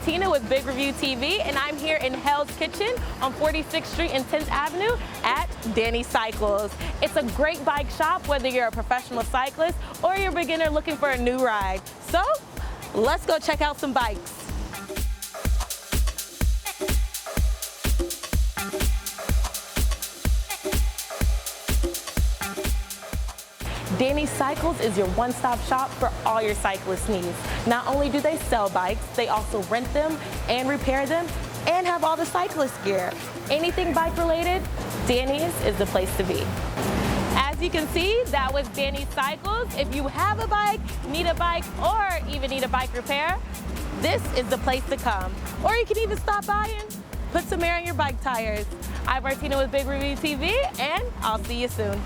Martina with Big Review TV, and I'm here in Hell's Kitchen on 46th Street and 10th Avenue at Danny Cycles. It's a great bike shop whether you're a professional cyclist or you're a beginner looking for a new ride. So let's go check out some bikes. Danny Cycles is your one-stop shop for all your cyclist needs. Not only do they sell bikes, they also rent them and repair them and have all the cyclist gear. Anything bike related, Danny's is the place to be. As you can see, that was Danny Cycles. If you have a bike, need a bike, or even need a bike repair, this is the place to come. Or you can even stop by and put some air on your bike tires. I'm Martina with Big Review TV, and I'll see you soon.